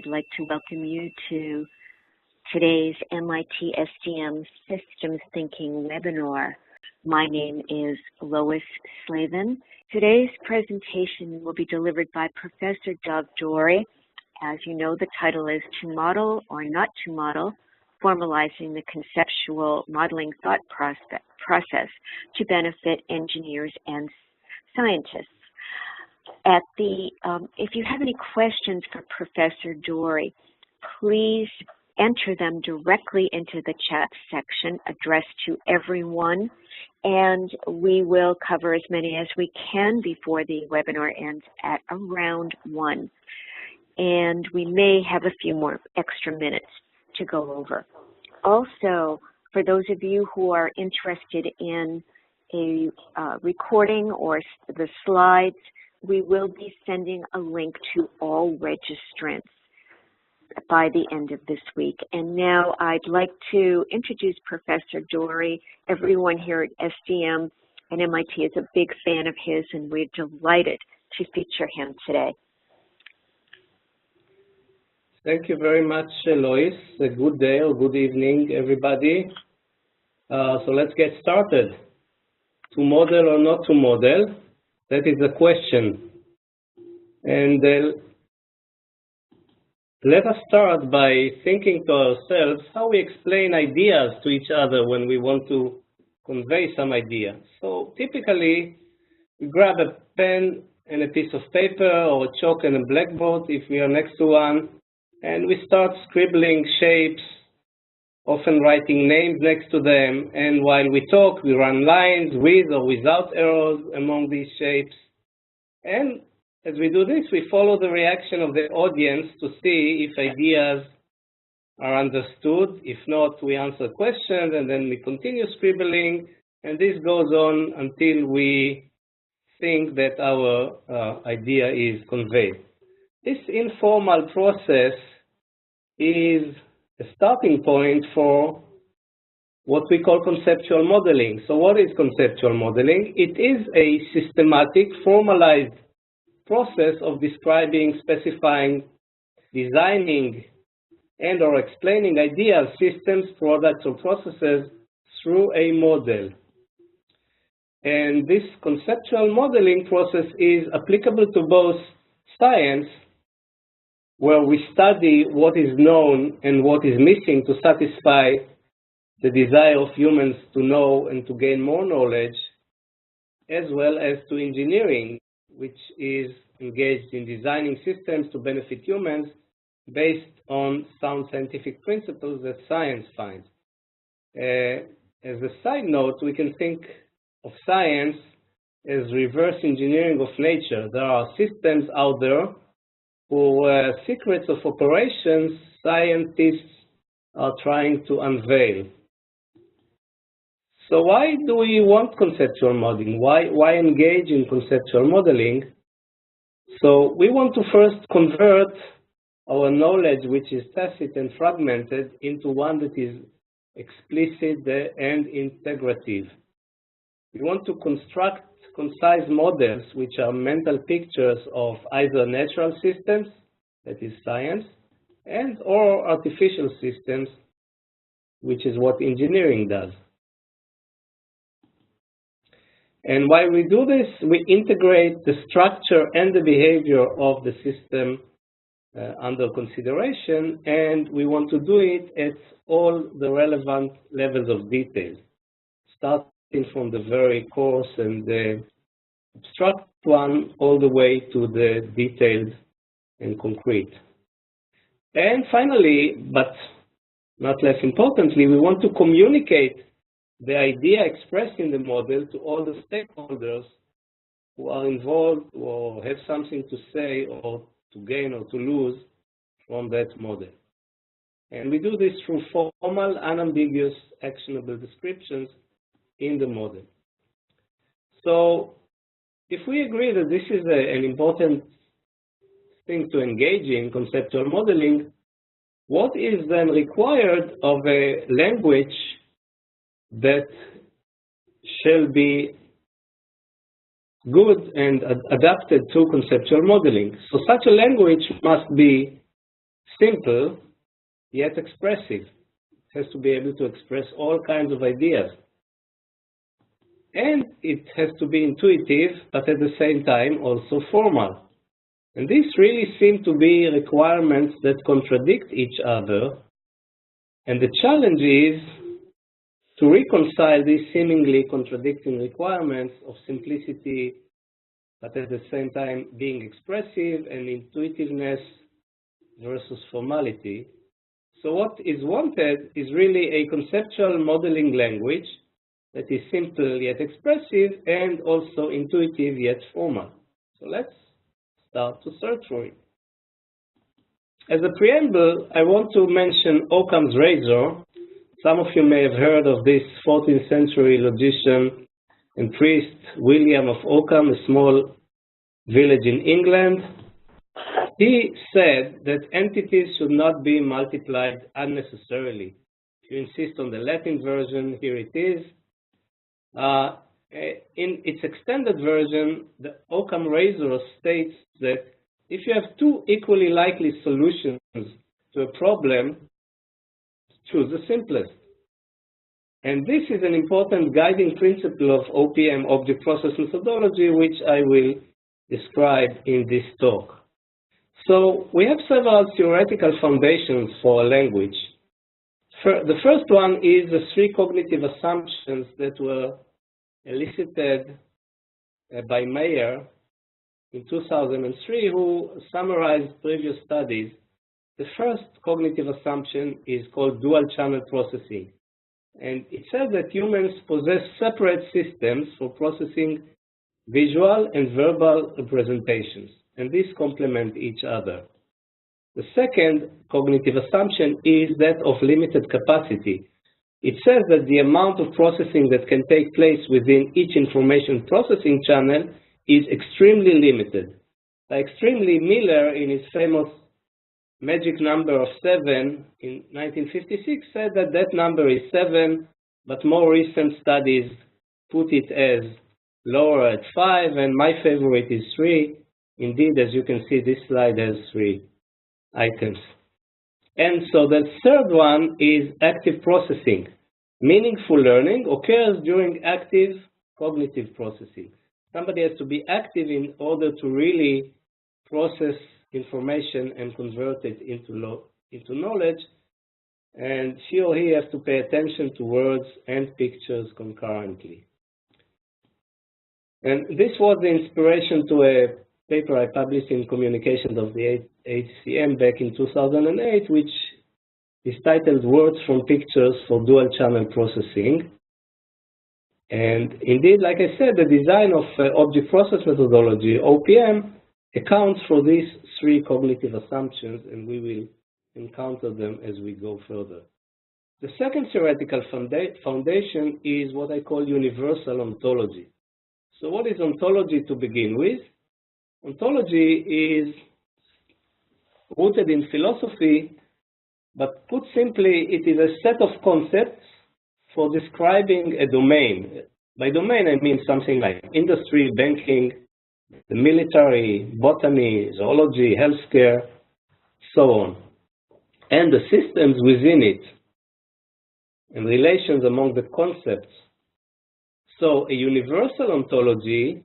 I'd like to welcome you to today's MIT SDM Systems Thinking webinar. My name is Lois Slavin. Today's presentation will be delivered by Professor Dov Dory. As you know, the title is To Model or Not to Model, Formalizing the Conceptual Modeling Thought Process to Benefit Engineers and Scientists. If you have any questions for Professor Dory, please enter them directly into the chat section addressed to everyone, and we will cover as many as we can before the webinar ends at around 1. And we may have a few more extra minutes to go over. Also, for those of you who are interested in a recording or the slides, we will be sending a link to all registrants by the end of this week. And now I'd like to introduce Professor Dory. Everyone here at SDM and MIT is a big fan of his, and we're delighted to feature him today. Thank you very much, Lois. A good day or good evening, everybody. So let's get started. To model or not to model? That is the question. And let us start by thinking to ourselves how we explain ideas to each other when we want to convey some idea. So typically, we grab a pen and a piece of paper or a chalk and a blackboard if we are next to one, and we start scribbling shapes, often writing names next to them, and while we talk, we run lines with or without arrows among these shapes. And as we do this, we follow the reaction of the audience to see if ideas are understood. If not, we answer questions, and then we continue scribbling, and this goes on until we think that our idea is conveyed. This informal process is a starting point for what we call conceptual modeling. So what is conceptual modeling? It is a systematic, formalized process of describing, specifying, designing, and or explaining ideas, systems, products, or processes through a model. And this conceptual modeling process is applicable to both science, where we study what is known and what is missing to satisfy the desire of humans to know and to gain more knowledge, as well as to engineering, which is engaged in designing systems to benefit humans based on sound scientific principles that science finds. As a side note, we can think of science as reverse engineering of nature. There are systems out there whose secrets of operations scientists are trying to unveil. So why do we want conceptual modeling? Why engage in conceptual modeling? So we want to first convert our knowledge, which is tacit and fragmented, into one that is explicit and integrative. We want to construct concise models, which are mental pictures of either natural systems, that is science, and or artificial systems, which is what engineering does. And while we do this, we integrate the structure and the behavior of the system under consideration, and we want to do it at all the relevant levels of detail, starting from the very coarse and the abstract one all the way to the detailed and concrete. And finally, but not less importantly, we want to communicate the idea expressed in the model to all the stakeholders who are involved or have something to say or to gain or to lose from that model. And we do this through formal, unambiguous, actionable descriptions in the model. So if we agree that this is an important thing to engage in, conceptual modeling, what is then required of a language that shall be good and adapted to conceptual modeling? So such a language must be simple yet expressive. It has to be able to express all kinds of ideas. And it has to be intuitive, but at the same time also formal. And these really seem to be requirements that contradict each other. And the challenge is to reconcile these seemingly contradicting requirements of simplicity, but at the same time being expressive, and intuitiveness versus formality. So what is wanted is really a conceptual modeling language that is simple yet expressive and also intuitive yet formal. So let's start to search for it. As a preamble, I want to mention Occam's razor. Some of you may have heard of this 14th century logician and priest William of Occam, a small village in England. He said that entities should not be multiplied unnecessarily. If you insist on the Latin version, here it is. In its extended version, the Occam razor states that if you have two equally likely solutions to a problem, choose the simplest. And this is an important guiding principle of OPM, object process methodology, which I will describe in this talk. So we have several theoretical foundations for a language. The first one is the three cognitive assumptions that were elicited by Mayer in 2003, who summarized previous studies. The first cognitive assumption is called dual channel processing. And it says that humans possess separate systems for processing visual and verbal representations, and these complement each other. The second cognitive assumption is that of limited capacity. It says that the amount of processing that can take place within each information processing channel is extremely limited. By extremely, Miller, in his famous magic number of 7 in 1956, said that that number is 7, but more recent studies put it as lower at 5, and my favorite is 3. Indeed, as you can see, this slide has 3 items. And so the third one is active processing. Meaningful learning occurs during active cognitive processing. Somebody has to be active in order to really process information and convert it into knowledge. And she or he has to pay attention to words and pictures concurrently. And this was the inspiration to a paper I published in Communications of the HCM back in 2008, which is titled Words from Pictures for Dual Channel Processing. And indeed, like I said, the design of object process methodology, OPM, accounts for these three cognitive assumptions, and we will encounter them as we go further. The second theoretical foundation is what I call universal ontology. So what is ontology to begin with? Ontology is rooted in philosophy, but put simply, it is a set of concepts for describing a domain. By domain, I mean something like industry, banking, the military, botany, zoology, healthcare, so on, and the systems within it, and relations among the concepts. So a universal ontology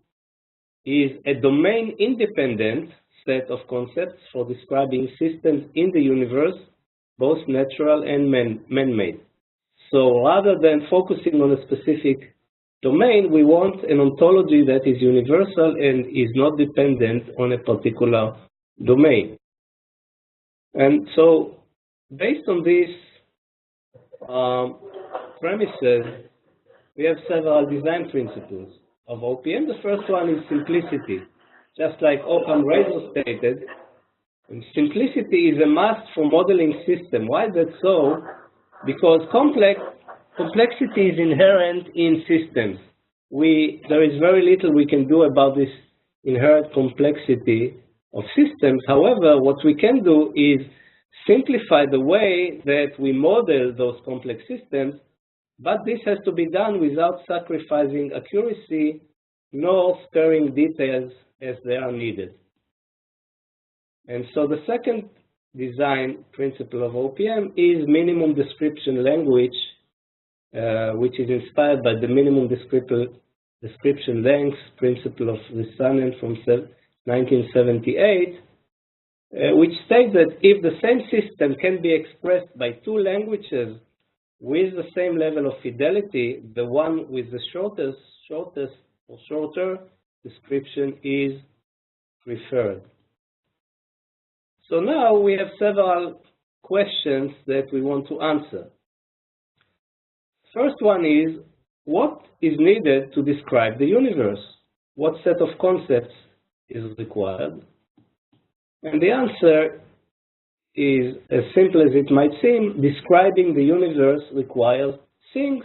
is a domain-independent set of concepts for describing systems in the universe, both natural and man-made. So rather than focusing on a specific domain, we want an ontology that is universal and is not dependent on a particular domain. And so, based on these premises, we have several design principles of OPM. The first one is simplicity. Just like Occam razor stated, simplicity is a must for modeling system. Why is that so? Because complexity is inherent in systems. There is very little we can do about this inherent complexity of systems. However, what we can do is simplify the way that we model those complex systems, but this has to be done without sacrificing accuracy nor sparing details as they are needed. And so the second design principle of OPM is minimum description language, which is inspired by the minimum description length principle of Rissanen from 1978, which states that if the same system can be expressed by two languages with the same level of fidelity, the one with the shorter description is preferred. So now we have several questions that we want to answer. First one is, what is needed to describe the universe? What set of concepts is required? And the answer is as simple as it might seem. Describing the universe requires things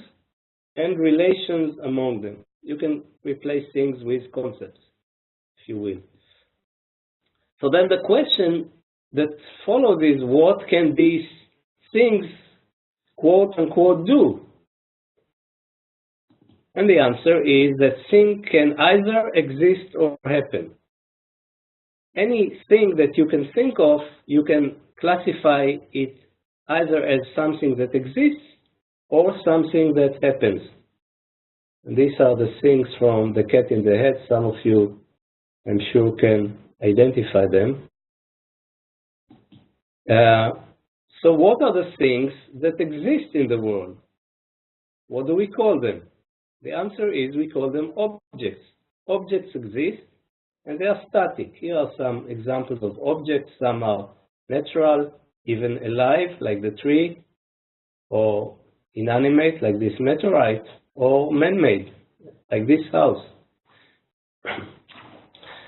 and relations among them. You can replace things with concepts, if you will. So then the question that follows is, what can these things, quote unquote, do? And the answer is that things can either exist or happen. Anything that you can think of, you can classify it either as something that exists or something that happens. And these are the things from the cat in the hat. Some of you, I'm sure, can identify them. So what are the things that exist in the world? What do we call them? The answer is we call them objects. Objects exist and they are static. Here are some examples of objects. Some are natural, even alive, like the tree, or inanimate, like this meteorite, or man-made, like this house.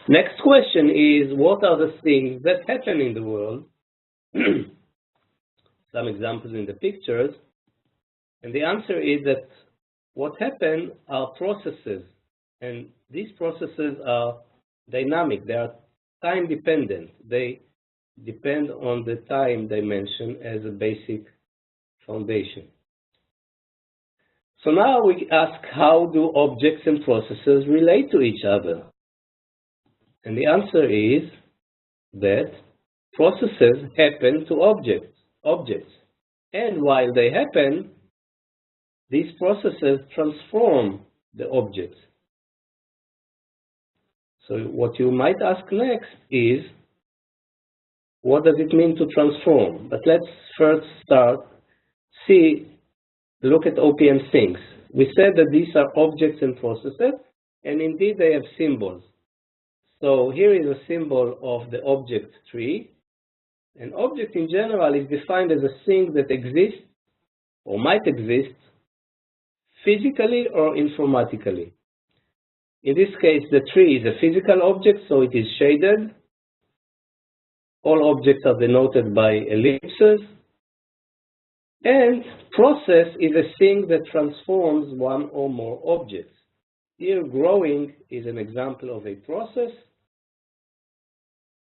Next question is, what are the things that happen in the world? Some examples in the pictures. And the answer is that what happen are processes, and these processes are dynamic. They are time dependent. They depend on the time dimension as a basic foundation. So now we ask, how do objects and processes relate to each other? And the answer is that processes happen to objects. And while they happen, these processes transform the objects. So what you might ask next is, what does it mean to transform? But let's first look at OPM things. We said that these are objects and processes, and indeed they have symbols. So here is a symbol of the object tree. An object in general is defined as a thing that exists or might exist physically or informatically. In this case, the tree is a physical object, so it is shaded. All objects are denoted by ellipses. And process is a thing that transforms one or more objects. Here, growing is an example of a process.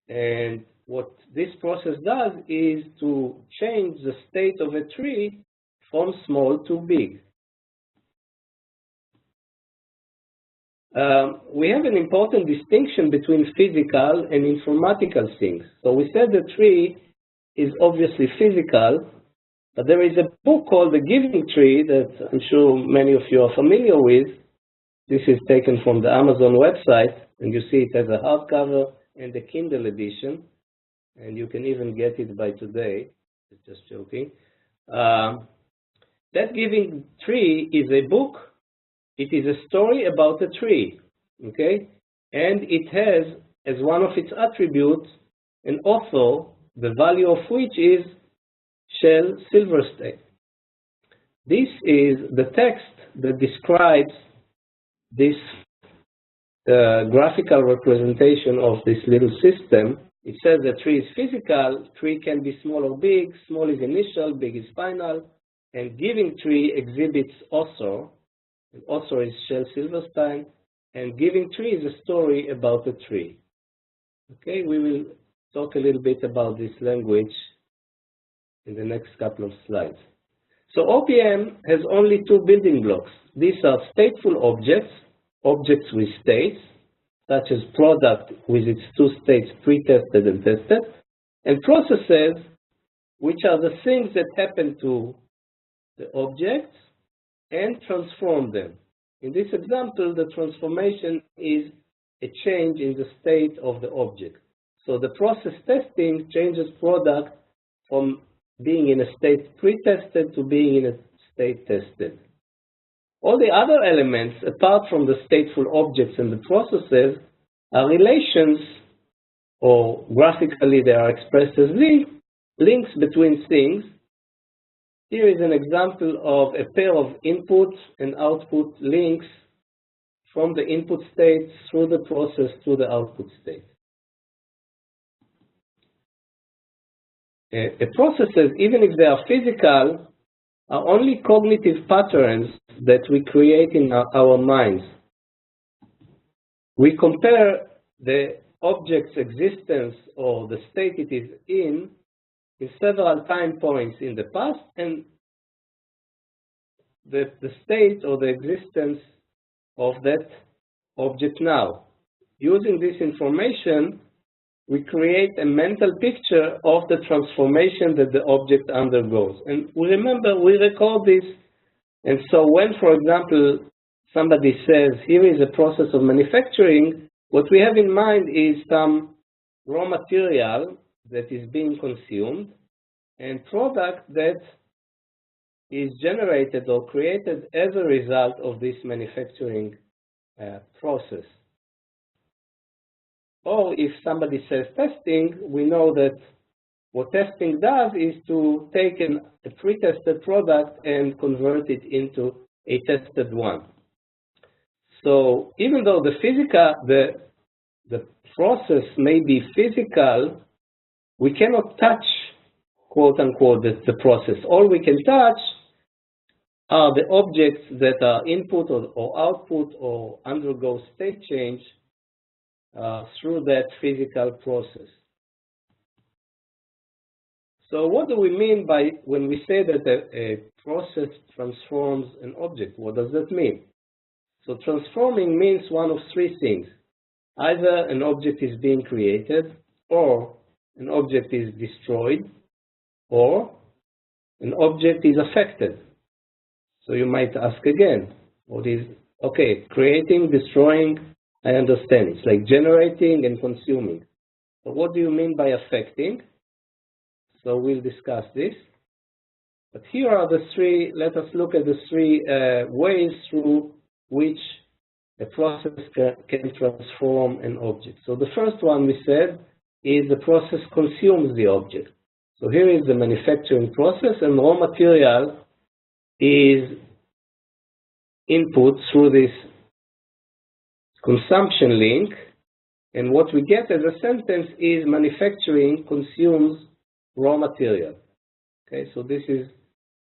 And what this process does is to change the state of a tree from small to big. We have an important distinction between physical and informatical things. So we said the tree is obviously physical, but there is a book called The Giving Tree that I'm sure many of you are familiar with. This is taken from the Amazon website, and you see it as a hardcover and a Kindle edition, and you can even get it by today. Just joking. That Giving Tree is a book. It is a story about a tree, okay? And it has, as one of its attributes, an author, the value of which is Shel Silverstein. This is the text that describes this graphical representation of this little system. It says the tree is physical, tree can be small or big, small is initial, big is final, and Giving Tree exhibits author. And author is Shel Silverstein, and Giving Tree is a story about a tree. Okay, we will talk a little bit about this language in the next couple of slides. So OPM has only two building blocks. These are stateful objects, objects with states, such as product with its two states pre-tested and tested, and processes, which are the things that happen to the objects and transform them. In this example, the transformation is a change in the state of the object. So the process testing changes product from being in a state pre-tested to being in a state tested. All the other elements, apart from the stateful objects and the processes, are relations, or graphically they are expressed as links between things. Here is an example of a pair of input and output links from the input state through the process to the output state. Processes, even if they are physical, are only cognitive patterns that we create in our minds. We compare the object's existence or the state it is in several time points in the past and the state or the existence of that object now. Using this information, we create a mental picture of the transformation that the object undergoes. And we record this. And so when, for example, somebody says, here is a process of manufacturing, what we have in mind is some raw material that is being consumed and product that is generated or created as a result of this manufacturing process. Or if somebody says testing, we know that what testing does is to take a pre-tested product and convert it into a tested one. So even though the process may be physical, we cannot touch, quote unquote, the process. All we can touch are the objects that are input or output or undergo state change through that physical process. So what do we mean by when we say that a process transforms an object? What does that mean? So transforming means one of three things. Either an object is being created, or an object is destroyed, or an object is affected. So you might ask again, what is, okay, creating, destroying, I understand. It's like generating and consuming. But what do you mean by affecting? So we'll discuss this. But here are the three, let us look at the three ways through which a process can transform an object. So the first one we said is the process consumes the object. So here is the manufacturing process, and raw material is input through this consumption link, and what we get as a sentence is manufacturing consumes raw material. Okay, so this is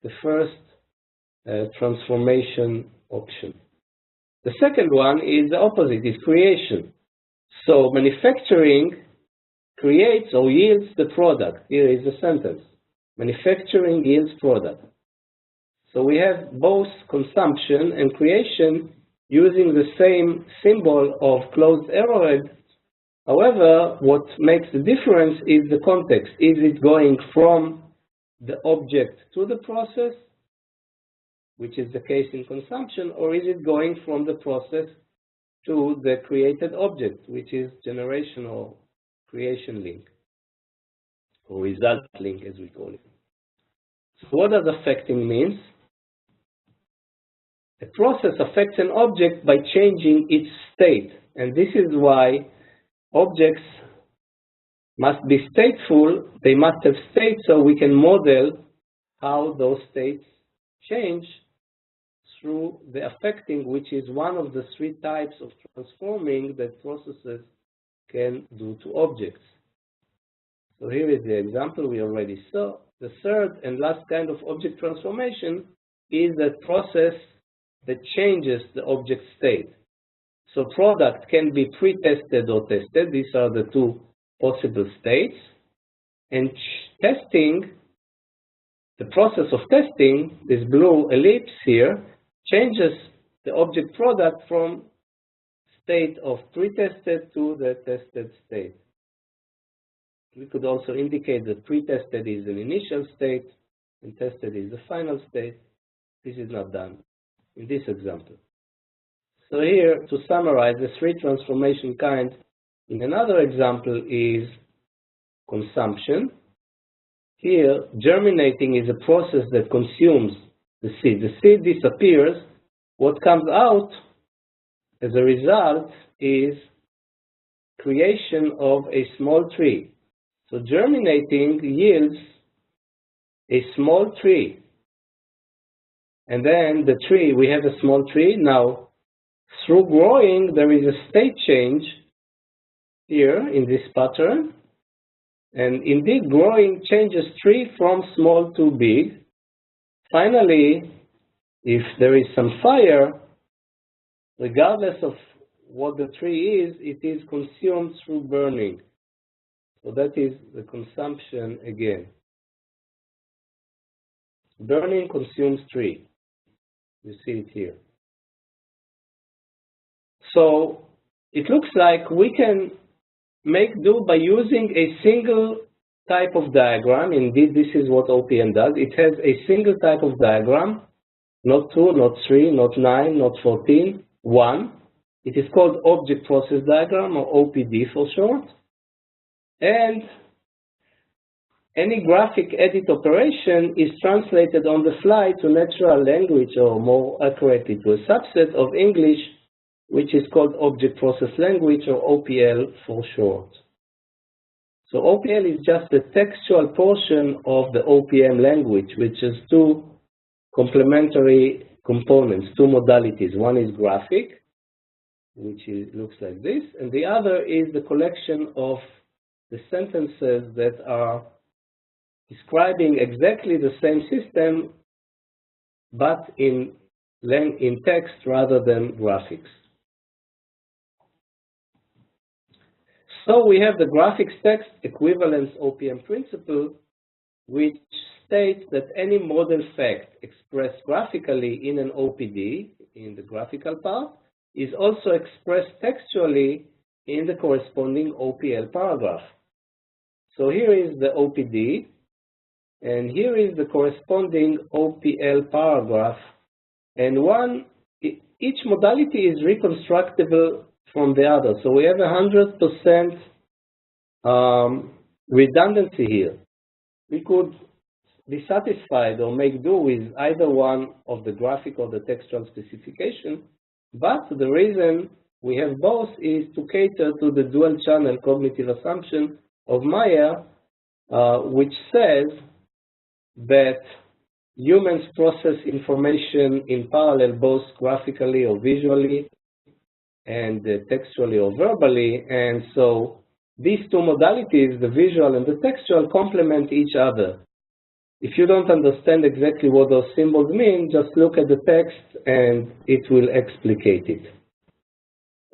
the first transformation option. The second one is the opposite, is creation. So manufacturing creates or yields the product. Here is the sentence. Manufacturing yields product. So we have both consumption and creation using the same symbol of closed arrowhead. However, what makes the difference is the context. Is it going from the object to the process, which is the case in consumption, or is it going from the process to the created object, which is generation or creation link, or result link as we call it. So what does affecting mean? A process affects an object by changing its state, and this is why objects must be stateful. They must have state so we can model how those states change through the affecting, which is one of the three types of transforming that processes can do to objects. So here is the example we already saw. The third and last kind of object transformation is that process that changes the object state. So product can be pre-tested or tested. These are the two possible states. And testing, the process of testing, this blue ellipse here, changes the object product from state of pre-tested to the tested state. We could also indicate that pre-tested is an initial state and tested is the final state. This is not done in this example. So here, to summarize, the three transformation kind in another example is consumption. Here, germinating is a process that consumes the seed. The seed disappears. What comes out as a result is creation of a small tree. So germinating yields a small tree. And then the tree, we have a small tree. Now, through growing, there is a state change here in this pattern. And indeed, growing changes tree from small to big. Finally, if there is some fire, regardless of what the tree is, it is consumed through burning. So that is the consumption again. Burning consumes tree. You see it here. So it looks like we can make do by using a single type of diagram. Indeed, this is what OPM does. It has a single type of diagram, not 2, not 3, not 9, not 14, 1. It is called Object Process Diagram, or OPD for short. And any graphic edit operation is translated on the fly to natural language, or more accurately to a subset of English, which is called Object Process Language, or OPL for short. So OPL is just the textual portion of the OPM language, which is two complementary components, two modalities. One is graphic, which looks like this, and the other is the collection of the sentences that are describing exactly the same system, but in text rather than graphics. So we have the graphics text equivalence OPM principle, which states that any model fact expressed graphically in an OPD, in the graphical part, is also expressed textually in the corresponding OPL paragraph. So here is the OPD, and here is the corresponding OPL paragraph, and each modality is reconstructible from the other. So we have 100% redundancy here. We could be satisfied or make do with either one of the graphic or the textual specification, but the reason we have both is to cater to the dual channel cognitive assumption of Maya, which says that humans process information in parallel, both graphically or visually, and textually or verbally, and so these two modalities, the visual and the textual, complement each other. If you don't understand exactly what those symbols mean, just look at the text and it will explicate it.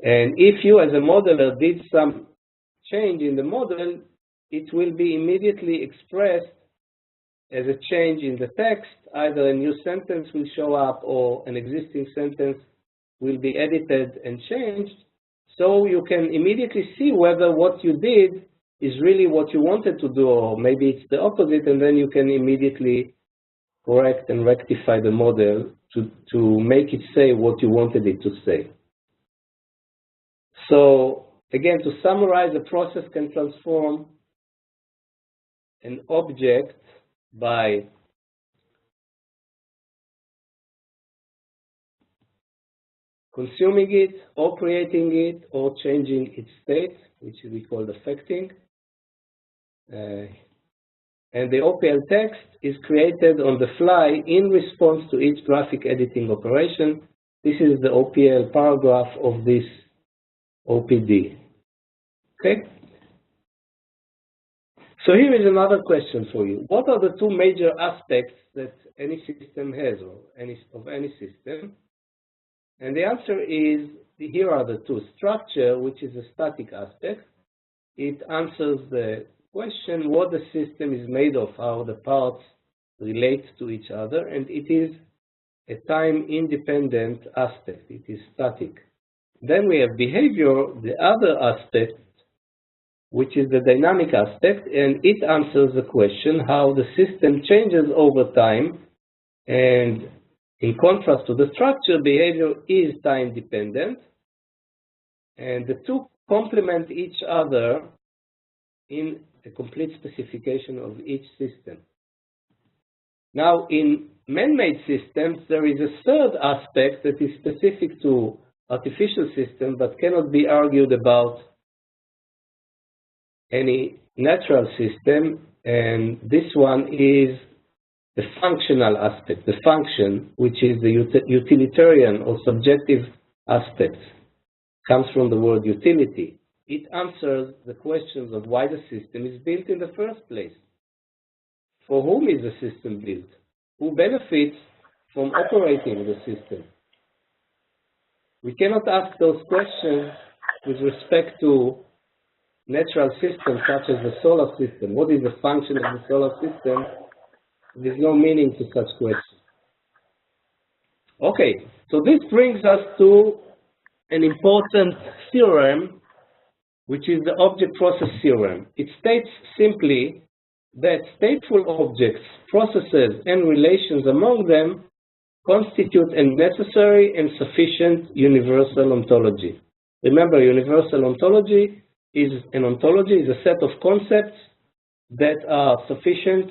And if you as a modeler did some change in the model, it will be immediately expressed as a change in the text. Either a new sentence will show up or an existing sentence will be edited and changed. So you can immediately see whether what you did is really what you wanted to do, or maybe it's the opposite, and then you can immediately correct and rectify the model to make it say what you wanted it to say. So again, to summarize, a process can transform an object by consuming it, or creating it, or changing its state, which we call affecting. And the OPL text is created on the fly in response to each graphic editing operation. This is the OPL paragraph of this OPD. Okay? So here is another question for you. What are the two major aspects that any system has, or of any system? And the answer is, here are the two. Structure, which is a static aspect. It answers the question what the system is made of, how the parts relate to each other, and it is a time-independent aspect. It is static. Then we have behavior, the other aspect which is the dynamic aspect, and it answers the question how the system changes over time, and in contrast to the structure, behavior is time dependent, and the two complement each other in a complete specification of each system. Now, in man-made systems, there is a third aspect that is specific to artificial systems but cannot be argued about any natural system, and this one is the functional aspect, the function, which is the utilitarian or subjective aspect, comes from the word utility. It answers the questions of why the system is built in the first place. For whom is the system built? Who benefits from operating the system? We cannot ask those questions with respect to natural systems such as the solar system. What is the function of the solar system? There's no meaning to such questions. Okay, so this brings us to an important theorem, which is the object-process theorem. It states simply that stateful objects, processes, and relations among them constitute a necessary and sufficient universal ontology. Remember, universal ontology is a set of concepts that are sufficient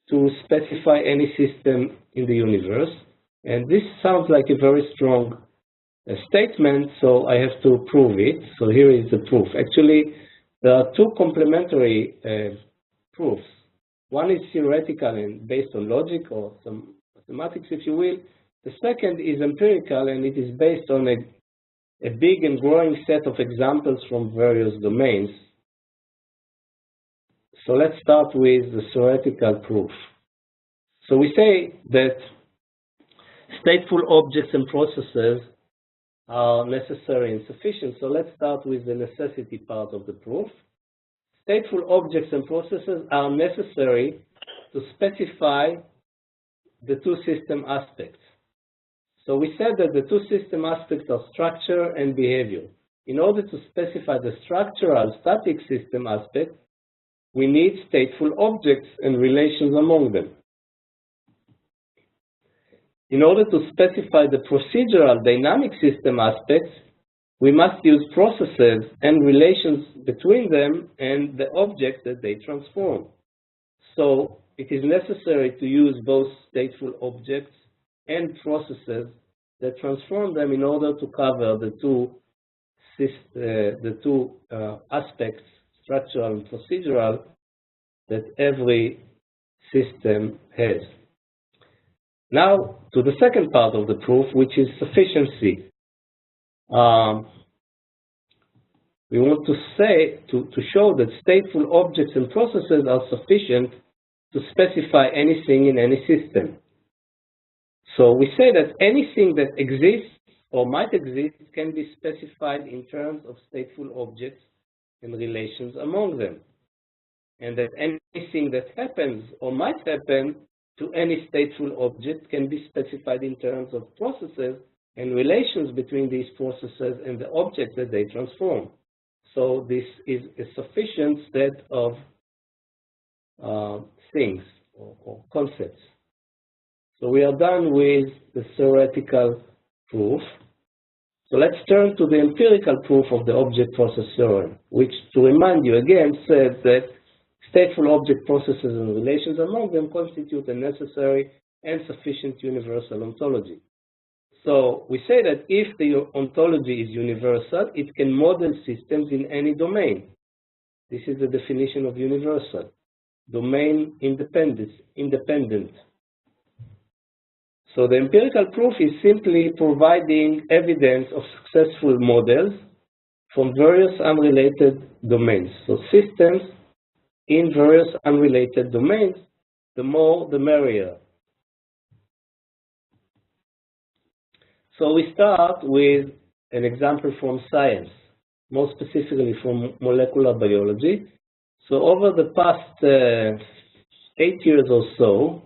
to specify any system in the universe. And this sounds like a very strong statement, so I have to prove it. So here is the proof. Actually, there are two complementary proofs. One is theoretical and based on logic or some mathematics, if you will. The second is empirical, and it is based on a big and growing set of examples from various domains. So let's start with the theoretical proof. So we say that stateful objects and processes are necessary and sufficient. So let's start with the necessity part of the proof. Stateful objects and processes are necessary to specify the two system aspects. So we said that the two system aspects are structure and behavior. In order to specify the structural static system aspect, we need stateful objects and relations among them. In order to specify the procedural dynamic system aspects, we must use processes and relations between them and the objects that they transform. So it is necessary to use both stateful objects and processes that transform them in order to cover the two aspects, structural and procedural, that every system has. Now, to the second part of the proof, which is sufficiency. We want to show that stateful objects and processes are sufficient to specify anything in any system. So we say that anything that exists or might exist can be specified in terms of stateful objects and relations among them. And that anything that happens or might happen to any stateful object can be specified in terms of processes and relations between these processes and the objects that they transform. So this is a sufficient set of things or concepts. So we are done with the theoretical proof. So let's turn to the empirical proof of the object-process theorem, which, to remind you again, says that stateful object processes and relations among them constitute a necessary and sufficient universal ontology. So we say that if the ontology is universal, it can model systems in any domain. This is the definition of universal. Domain independent. So the empirical proof is simply providing evidence of successful models from various unrelated domains. So systems in various unrelated domains, the more the merrier. So we start with an example from science, more specifically from molecular biology. So over the past 8 years or so,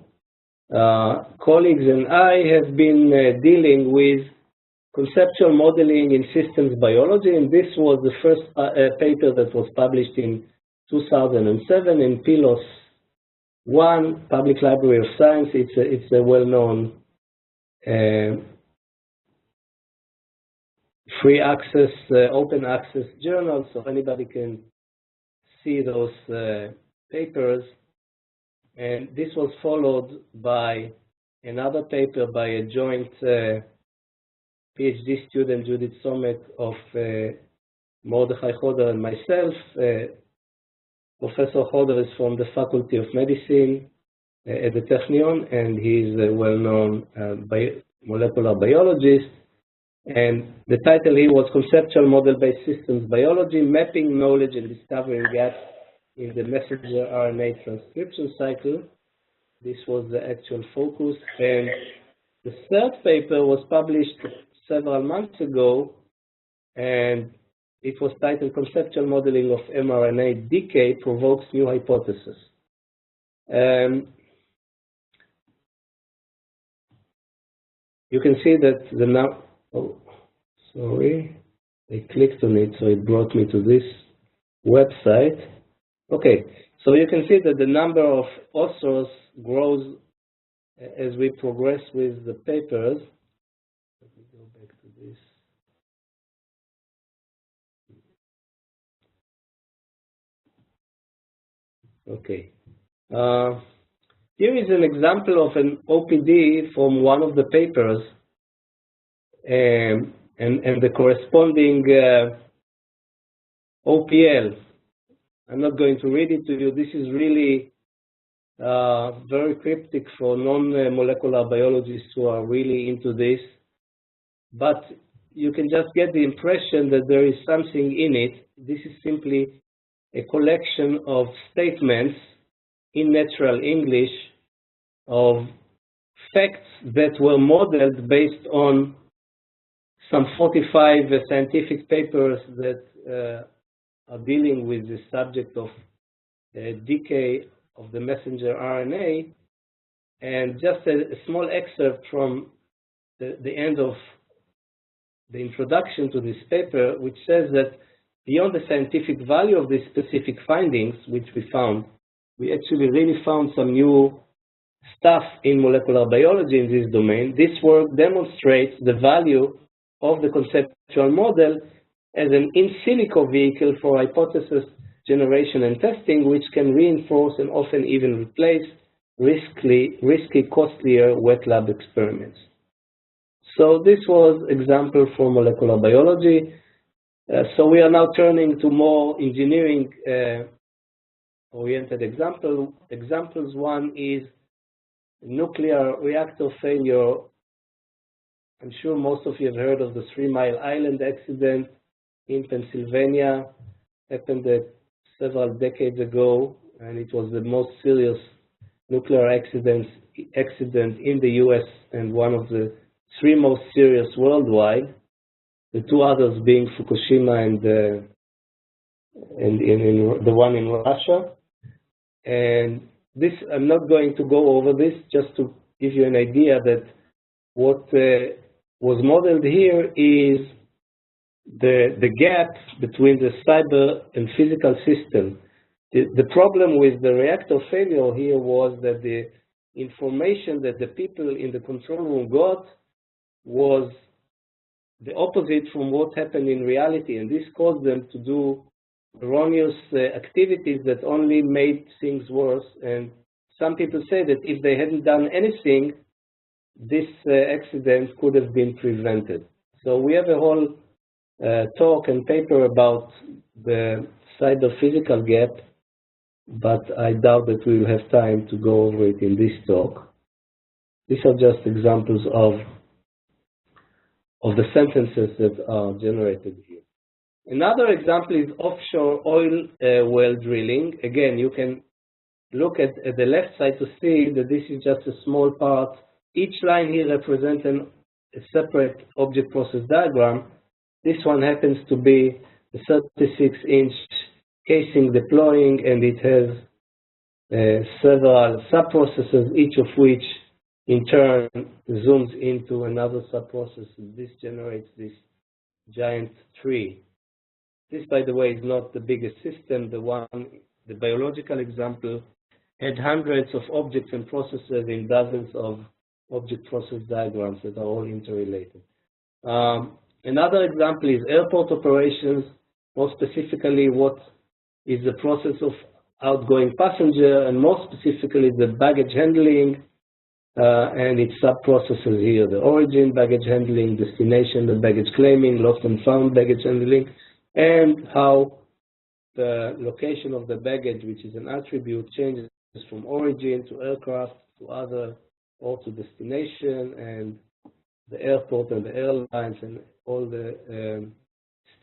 colleagues and I have been dealing with Conceptual Modeling in Systems Biology, and this was the first paper that was published in 2007 in PLOS 1, Public Library of Science. It's a well-known free access, open access journal, so anybody can see those papers. And this was followed by another paper by a joint PhD student, Judith Somek, of Mordechai Choder and myself. Professor Choder is from the Faculty of Medicine at the Technion, and he's a well-known molecular biologist. And the title here was Conceptual Model-Based Systems Biology, Mapping Knowledge and Discovering Gaps in the Messenger RNA Transcription Cycle. This was the actual focus. And the third paper was published several months ago, and it was titled Conceptual Modeling of mRNA Decay Provokes New Hypotheses. You can see that the now, oh, sorry, I clicked on it, so it brought me to this website. Okay, so you can see that the number of authors grows as we progress with the papers. Let me go back to this. Okay. Here is an example of an OPD from one of the papers and the corresponding OPL. I'm not going to read it to you. This is really very cryptic for non-molecular biologists who are really into this. But you can just get the impression that there is something in it. This is simply a collection of statements in natural English of facts that were modeled based on some 45 scientific papers that are dealing with the subject of decay of the messenger RNA, and just a small excerpt from the end of the introduction to this paper, which says that beyond the scientific value of these specific findings, which we found, we actually really found some new stuff in molecular biology in this domain. This work demonstrates the value of the conceptual model as an in silico vehicle for hypothesis generation and testing, which can reinforce and often even replace risky, costlier wet lab experiments. So this was example for molecular biology. So we are now turning to more engineering oriented examples. One is nuclear reactor failure. I'm sure most of you have heard of the 3 Mile Island accident in Pennsylvania. Happened several decades ago, and it was the most serious nuclear accident in the US and one of the 3 most serious worldwide. The 2 others being Fukushima and the one in Russia. And this, I'm not going to go over this, just to give you an idea that what was modeled here is the gap between the cyber and physical system. The problem with the reactor failure here was that the information that the people in the control room got was the opposite from what happened in reality, and this caused them to do erroneous activities that only made things worse. And some people say that if they hadn't done anything, this accident could have been prevented. So we have a whole talk and paper about the cyber-physical gap, but I doubt that we will have time to go over it in this talk. These are just examples of the sentences that are generated here. Another example is offshore oil well drilling. Again, you can look at the left side to see that this is just a small part. Each line here represents a separate object process diagram. This one happens to be a 36-inch casing deploying, and it has several sub-processes, each of which in turn zooms into another subprocess, and this generates this giant tree. This, by the way, is not the biggest system. The biological example had hundreds of objects and processes in dozens of object-process diagrams that are all interrelated. Another example is airport operations, more specifically what is the process of outgoing passenger, and more specifically the baggage handling and its sub-processes here, the origin, baggage handling, destination, the baggage claiming, lost and found baggage handling, and how the location of the baggage, which is an attribute, changes from origin to aircraft to other or to destination, and the airport and the airlines and all the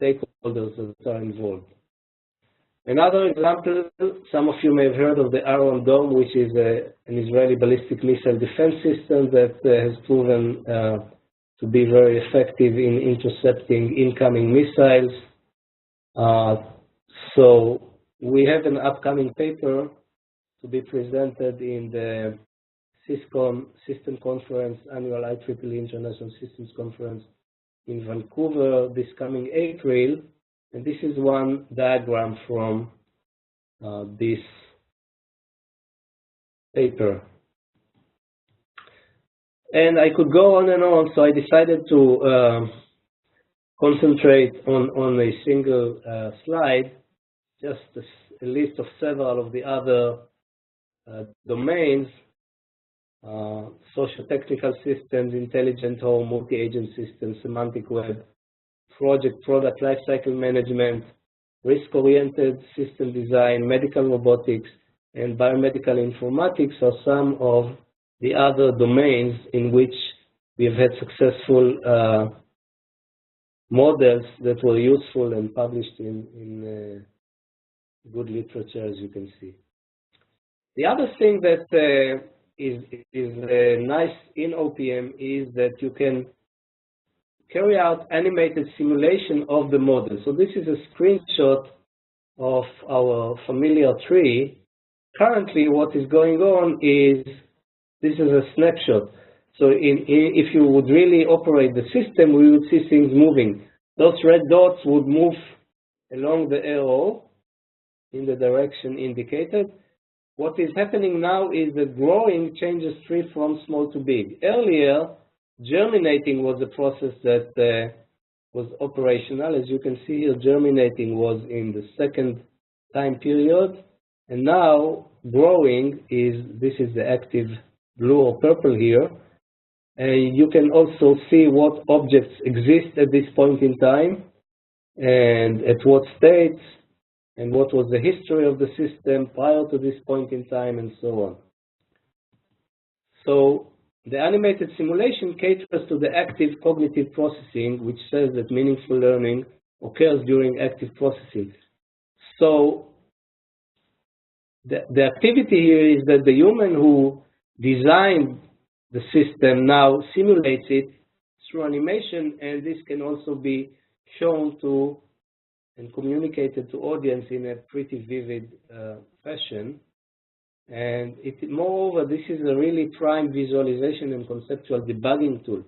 stakeholders that are involved. Another example, some of you may have heard of the Iron Dome, which is an Israeli ballistic missile defense system that has proven to be very effective in intercepting incoming missiles. So we have an upcoming paper to be presented in the SysCon System Conference, annual IEEE International Systems Conference in Vancouver this coming April. And this is one diagram from this paper. And I could go on and on, so I decided to concentrate on a single slide, just a list of several of the other domains: socio-technical systems, intelligent home, multi-agent systems, semantic web, project product lifecycle management, risk-oriented system design, medical robotics, and biomedical informatics are some of the other domains in which we have had successful models that were useful and published in good literature, as you can see. The other thing that is nice in OPM is that you can carry out animated simulation of the model. So this is a screenshot of our familiar tree. Currently, what is going on is, this is a snapshot. So if you would really operate the system, we would see things moving. Those red dots would move along the arrow in the direction indicated. What is happening now is that growing changes tree from small to big. Earlier, germinating was a process that was operational. As you can see here, germinating was in the second time period. And now growing this is the active blue or purple here. And you can also see what objects exist at this point in time and at what states, and what was the history of the system prior to this point in time, and so on. So the animated simulation caters to the active cognitive processing, which says that meaningful learning occurs during active processing. So the activity here is that the human who designed the system now simulates it through animation, and this can also be shown to and communicated to audience in a pretty vivid fashion. And moreover, this is a really prime visualization and conceptual debugging tool.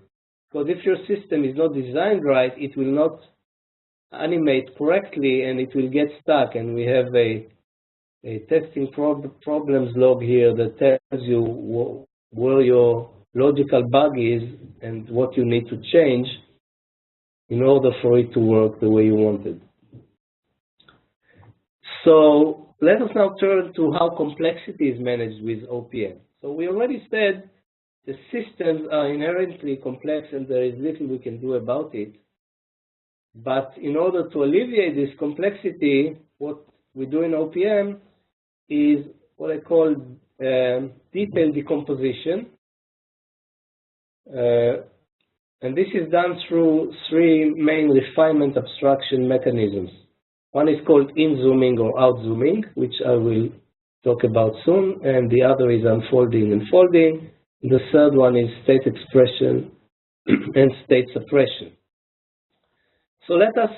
Because if your system is not designed right, it will not animate correctly and it will get stuck. And we have a testing problems log here that tells you where your logical bug is and what you need to change in order for it to work the way you want it. So let us now turn to how complexity is managed with OPM. So we already said the systems are inherently complex and there is little we can do about it. But in order to alleviate this complexity, what we do in OPM is what I call detailed decomposition. And this is done through three main refinement abstraction mechanisms. One is called in-zooming or out-zooming, which I will talk about soon, and the other is unfolding and folding. The third one is state expression and state suppression. So let us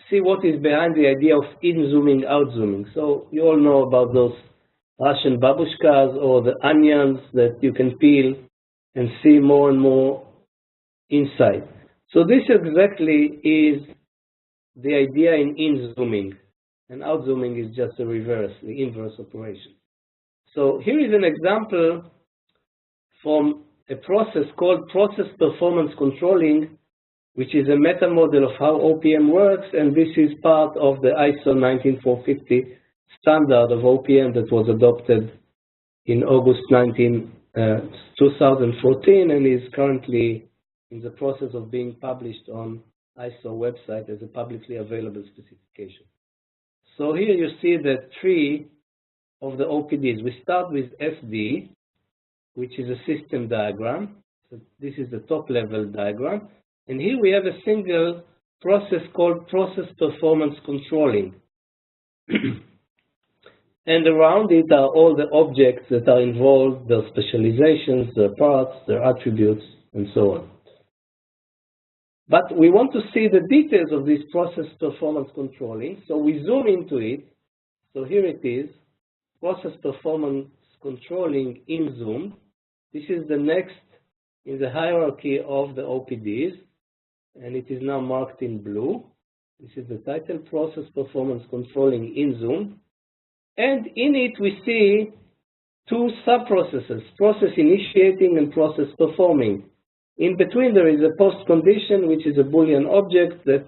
see what is behind the idea of in-zooming, out-zooming. So you all know about those Russian babushkas or the onions that you can peel and see more and more inside. So this exactly is the idea in in-zooming. And out-zooming is just the reverse, the inverse operation. So here is an example from a process called process performance controlling, which is a metamodel of how OPM works, and this is part of the ISO 19450 standard of OPM that was adopted in August 2014 and is currently in the process of being published on ISO website as a publicly available specification. So here you see the tree of the OPDs. We start with SD, which is a system diagram. So this is the top level diagram. And here we have a single process called process performance controlling. And around it are all the objects that are involved, their specializations, their parts, their attributes, and so on. But we want to see the details of this process performance controlling, so we zoom into it. So here it is, process performance controlling in zoom. This is the next in the hierarchy of the OPDs, and it is now marked in blue. This is the title, process performance controlling in zoom. And in it we see two sub-processes, process initiating and process performing. In between there is a post condition, which is a Boolean object that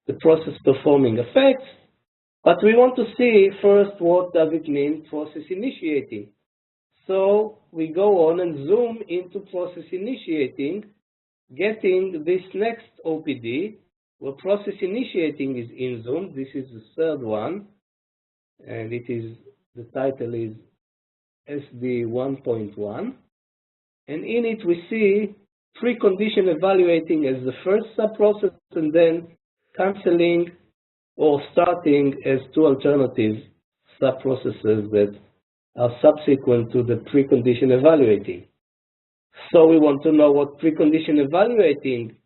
the process performing affects. But we want to see first what does it mean process initiating. So we go on and zoom into process initiating, getting this next OPD where process initiating is in zoom. This is the third one, and the title is SD 1.1. And in it we see precondition evaluating as the first subprocess, and then canceling or starting as two alternative subprocesses that are subsequent to the precondition evaluating. So we want to know what precondition evaluating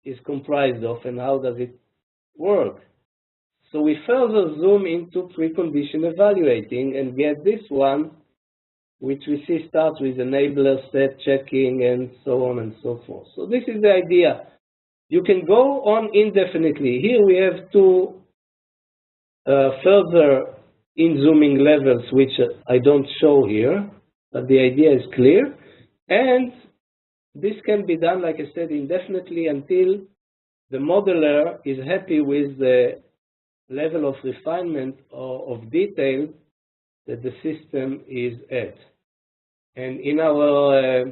is comprised of and how does it work. So we further zoom into precondition evaluating and get this one, which we see starts with enabler, set, checking, and so on and so forth. So this is the idea. You can go on indefinitely. Here we have two further in-zooming levels, which I don't show here, but the idea is clear. And this can be done, like I said, indefinitely until the modeler is happy with the level of refinement or of detail that the system is at. And in our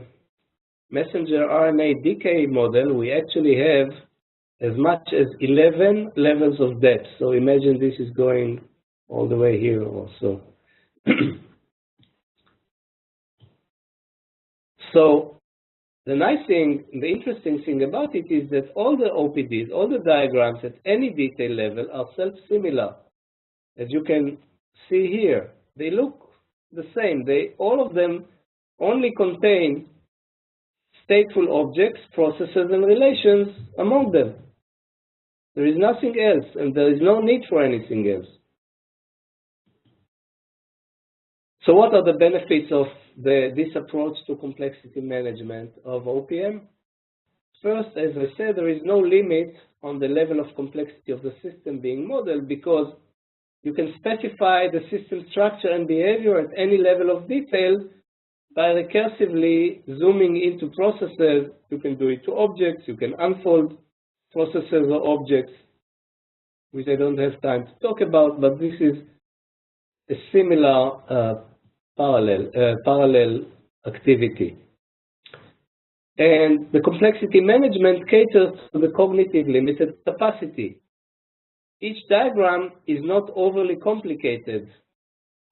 messenger RNA decay model, we actually have as much as 11 levels of depth. So imagine this is going all the way here also. So the nice thing, the interesting thing about it is that all the OPDs, all the diagrams at any detail level are self-similar. As you can see here, they look the same. All of them only contain stateful objects, processes, and relations among them. There is nothing else, and there is no need for anything else. So what are the benefits of this approach to complexity management of OPM? First, as I said, there is no limit on the level of complexity of the system being modeled, because you can specify the system structure and behavior at any level of detail by recursively zooming into processes. You can do it to objects, you can unfold processes or objects, which I don't have time to talk about, but this is a similar parallel activity. And the complexity management caters to the cognitive limited capacity. Each diagram is not overly complicated,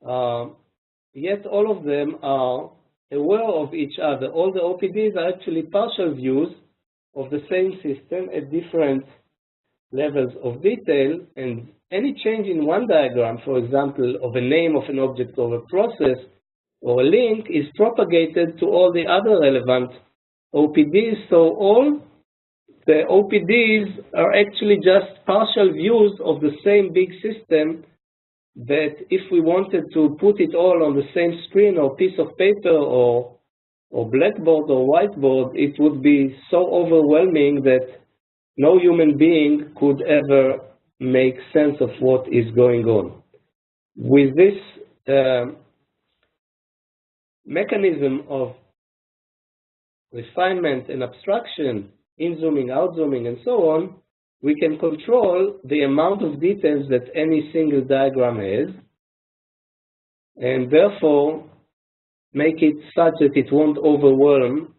yet all of them are aware of each other. All the OPDs are actually partial views of the same system at different levels of detail, and any change in one diagram, for example, of a name of an object or a process or a link, is propagated to all the other relevant OPDs. So all the OPDs are actually just partial views of the same big system that if we wanted to put it all on the same screen or piece of paper or blackboard or whiteboard, it would be so overwhelming that no human being could ever make sense of what is going on. With this mechanism of refinement and abstraction, in-zooming, out-zooming, and so on, we can control the amount of details that any single diagram has, and therefore make it such that it won't overwhelm,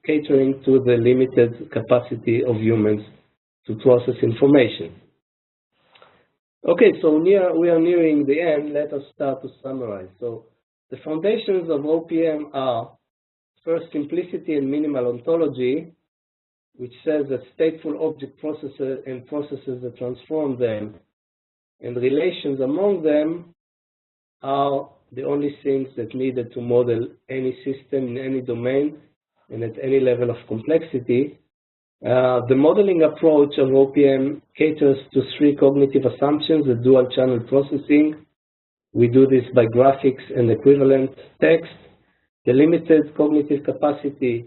catering to the limited capacity of humans to process information. Okay, so we are nearing the end. Let us start to summarize. So the foundations of OPM are, first, simplicity and minimal ontology, which says that stateful object processes and processes that transform them and relations among them are the only things that needed to model any system in any domain and at any level of complexity. The modeling approach of OPM caters to three cognitive assumptions: the dual channel processing. We do this by graphics and equivalent text. The limited cognitive capacity,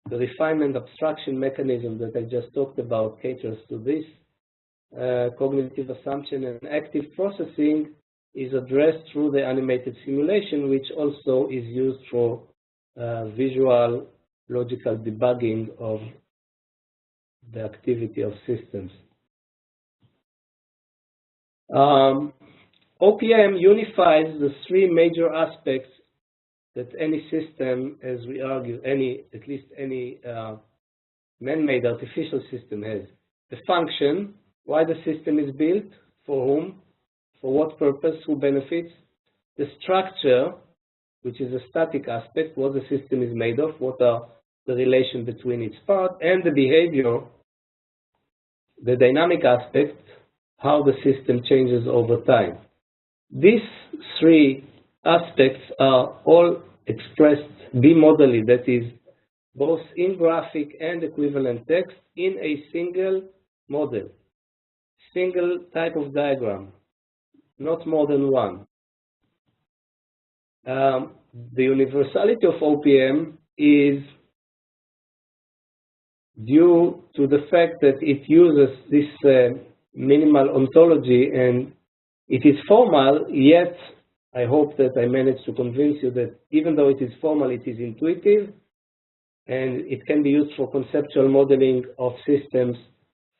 the refinement abstraction mechanism that I just talked about, caters to this cognitive assumption, and active processing is addressed through the animated simulation, which also is used for visual logical debugging of the activity of systems. OPM unifies the three major aspects that any system, as we argue, at least any man-made artificial system has. The function, why the system is built, for whom, for what purpose, who benefits. The structure, which is a static aspect, what the system is made of, what are the relation between its parts, and the behavior, the dynamic aspect, how the system changes over time. These three aspects are all expressed bimodally, that is, both in graphic and equivalent text, in a single model, single type of diagram, not more than one. The universality of OPM is due to the fact that it uses this minimal ontology, and it is formal, yet I hope that I managed to convince you that even though it is formal, it is intuitive, and it can be used for conceptual modeling of systems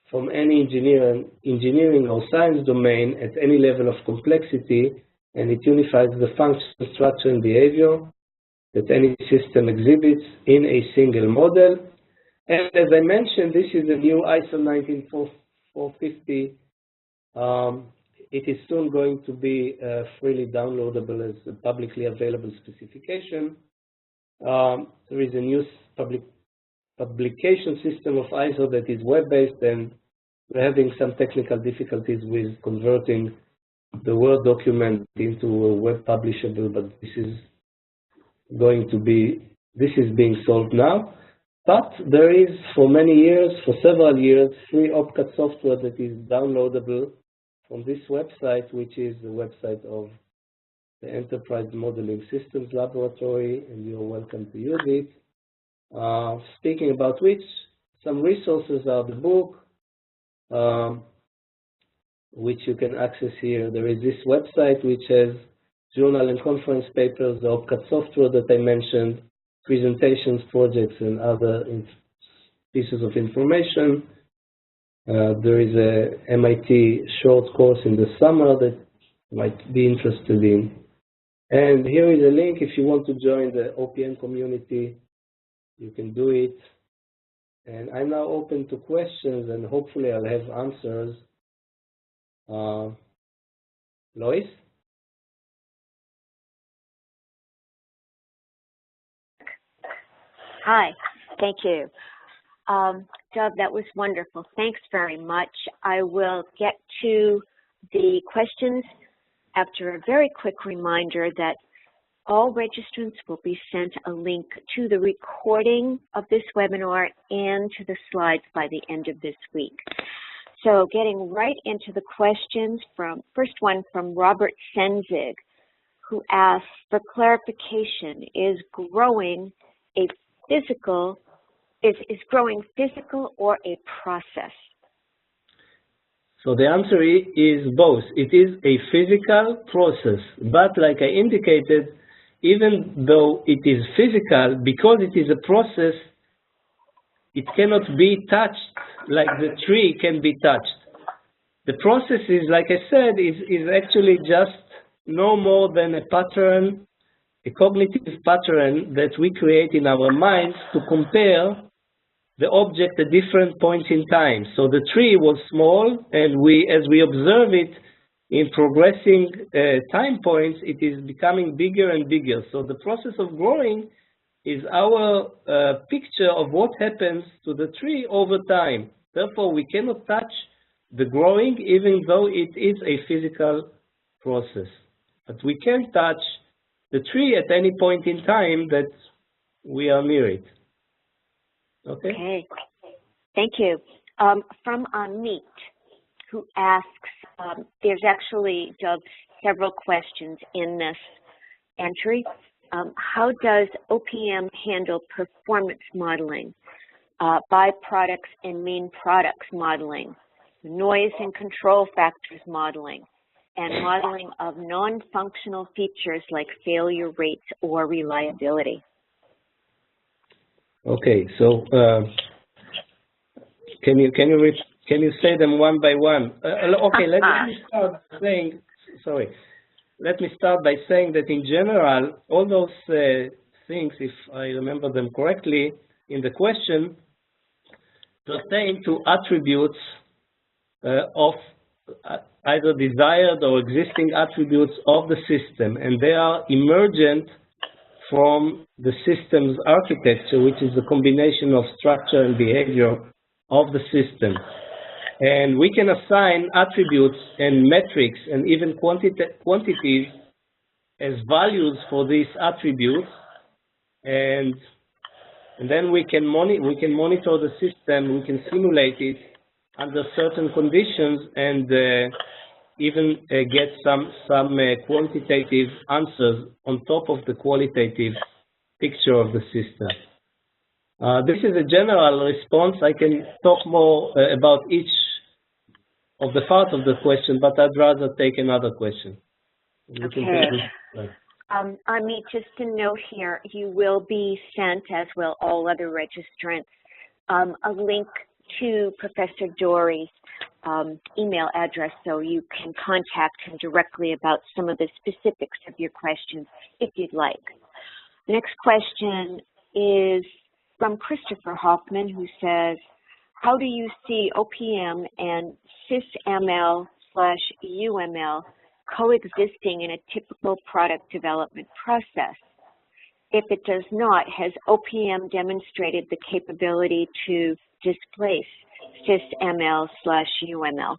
from any engineering or science domain at any level of complexity, and it unifies the function, structure, and behavior that any system exhibits in a single model. And as I mentioned, this is a new ISO 19450. It is soon going to be freely downloadable as a publicly available specification. There is a new publication system of ISO that is web-based, and we're having some technical difficulties with converting the Word document into a web publishable, but this is being solved now. But there is, for several years, free OPCAT software that is downloadable from this website, which is the website of the Enterprise Modeling Systems Laboratory, and you're welcome to use it. Speaking about which, some resources are the book, which you can access here. There is this website which has journal and conference papers, the OPCAT software that I mentioned, presentations, projects, and other pieces of information. There is a MIT short course in the summer that you might be interested in. And here is a link if you want to join the OPM community. You can do it. And I'm now open to questions, and hopefully I'll have answers. Lois? Hi, thank you. Doug, that was wonderful. Thanks very much. I will get to the questions after a very quick reminder that all registrants will be sent a link to the recording of this webinar and to the slides by the end of this week. So getting right into the questions, first one from Robert Senzig, who asks, for clarification, is growing physical or a process? So the answer is both. It is a physical process, but like I indicated, even though it is physical, because it is a process, it cannot be touched like the tree can be touched. The process is, like I said, is actually just no more than a pattern, a cognitive pattern that we create in our minds to compare the object at different points in time. So the tree was small, and as we observe it in progressing time points, it is becoming bigger and bigger. So the process of growing is our picture of what happens to the tree over time. Therefore, we cannot touch the growing, even though it is a physical process. But we can touch the tree at any point in time that we are near it. Okay. Thank you. From Amit, who asks, there's actually several questions in this entry. How does OPM handle performance modeling, byproducts and main products modeling, noise and control factors modeling, and modeling of non-functional features like failure rates or reliability? Okay, so can you say them one by one? Okay, let me start saying. Sorry, let me start by saying that in general, all those things, if I remember them correctly, in the question, pertain to attributes of either desired or existing attributes of the system, and they are emergent from the system's architecture, which is the combination of structure and behavior of the system. And we can assign attributes and metrics and even quantities as values for these attributes, and then we can monitor the system, we can simulate it under certain conditions, and even get some quantitative answers on top of the qualitative picture of the system. This is a general response. I can talk more about each of the parts of the question, but I'd rather take another question. Okay. Amit, just a note here, you will be sent, as will all other registrants, a link to Professor Dory's email address, so you can contact him directly about some of the specifics of your questions if you'd like. The next question is from Christopher Hoffman, who says, how do you see OPM and SysML/UML coexisting in a typical product development process? If it does not, has OPM demonstrated the capability to displace SysML/UML?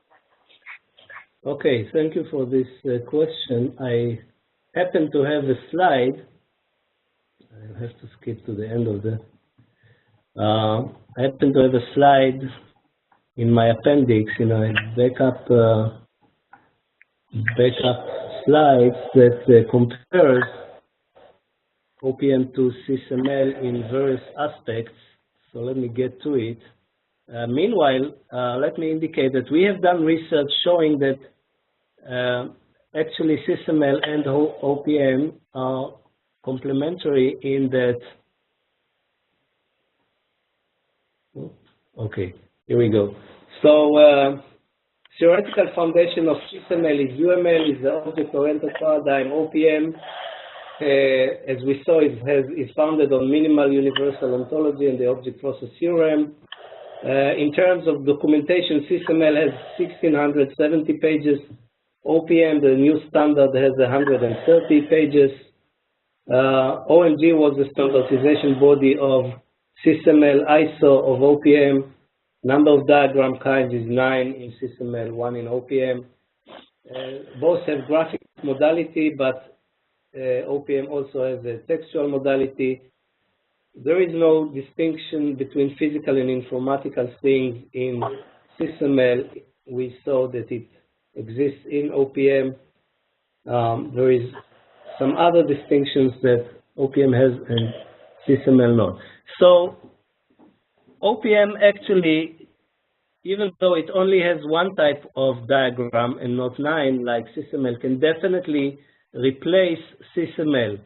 Okay, thank you for this question. I happen to have a slide. I have to skip to the end of the. I happen to have a slide in my appendix, in a backup slides that compares OPM to SysML in various aspects. So let me get to it. Meanwhile, let me indicate that we have done research showing that actually SysML and OPM are complementary in that. Okay, here we go. So theoretical foundation of SysML is UML, is the object-oriented paradigm. OPM, as we saw, is founded on minimal universal ontology and the object process theorem. In terms of documentation, SysML has 1,670 pages. OPM, the new standard, has 130 pages. OMG was the standardization body of SysML. ISO of OPM. Number of diagram kinds is 9 in SysML, 1 in OPM. Both have graphic modality, but OPM also has a textual modality. There is no distinction between physical and informatical things in SysML we saw that it exists in OPM. There is some other distinctions that OPM has and SysML not. So OPM actually, even though it only has one type of diagram and not 9 like SysML, can definitely replace SysML.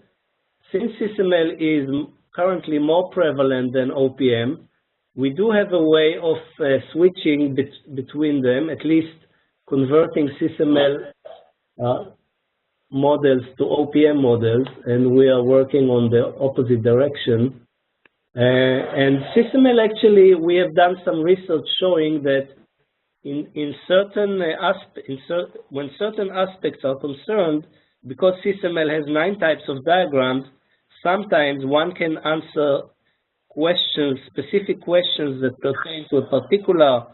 Since SysML is currently more prevalent than OPM, we do have a way of switching between them, at least converting SysML models to OPM models, and we are working on the opposite direction. And SysML, actually, we have done some research showing that when certain aspects are concerned, because SysML has 9 types of diagrams, sometimes one can answer questions, specific questions that pertain to a particular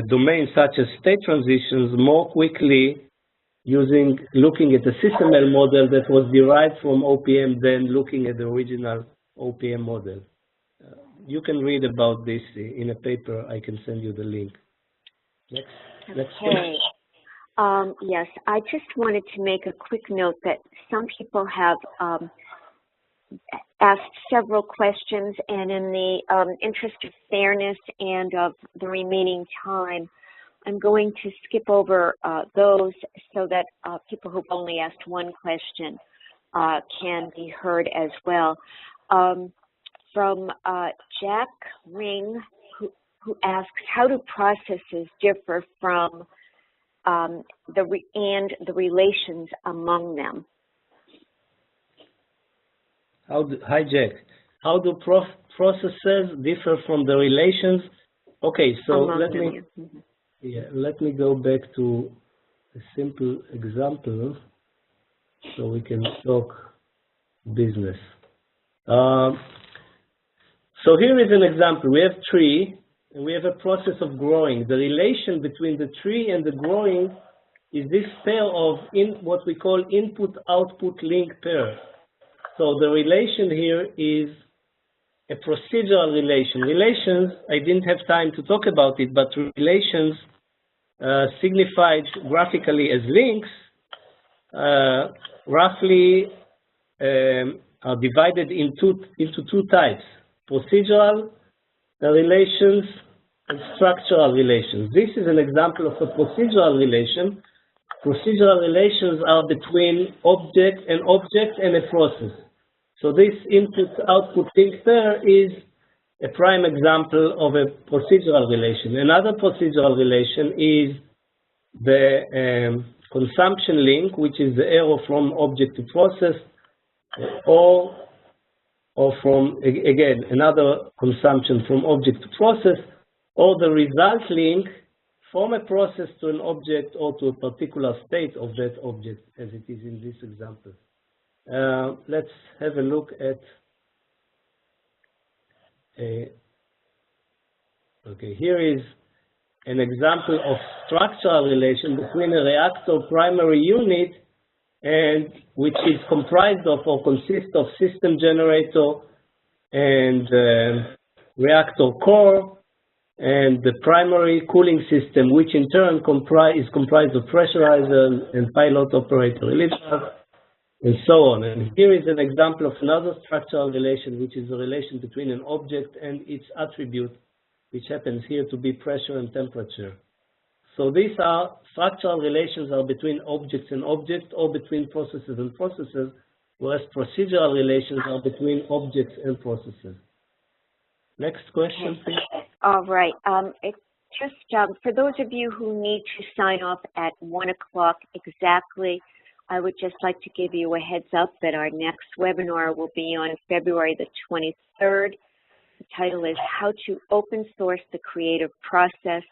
domain, such as state transitions, more quickly looking at the SysML model that was derived from OPM than looking at the original OPM model. You can read about this in a paper. I can send you the link. Next okay. Yes, I just wanted to make a quick note that some people have asked several questions, and in the interest of fairness and of the remaining time, I'm going to skip over those so that people who've only asked one question can be heard as well. From Jack Ring, who asks, how do processes differ from the relations among them? Hi, Jack. How do processes differ from the relations? Okay, so let me go back to a simple example so we can talk business. So here is an example. We have tree, and we have a process of growing. The relation between the tree and the growing is this pair of what we call input-output link pair. So the relation here is a procedural relation. Relations, I didn't have time to talk about it, but relations signified graphically as links, roughly are divided into 2 types: procedural relations and structural relations. This is an example of a procedural relation. Procedural relations are between object and a process. So this input-output link pair is a prime example of a procedural relation. Another procedural relation is the consumption link, which is the arrow from object to process, or from, again, another consumption from object to process, or the result link from a process to an object or to a particular state of that object, as it is in this example. Let's have a look at okay, here is an example of structural relation between a reactor primary unit, and which is comprised of or consists of system generator and reactor core, and the primary cooling system, which in turn is comprised of pressurizer and pilot operator release valve, and so on. And here is an example of another structural relation, which is a relation between an object and its attribute, which happens here to be pressure and temperature. So these are structural relations are between objects and objects, or between processes and processes, whereas procedural relations are between objects and processes. Next question, please. All right. For those of you who need to sign off at 1 o'clock exactly, I would just like to give you a heads up that our next webinar will be on February the 23rd. The title is How to Open Source the Creative Process,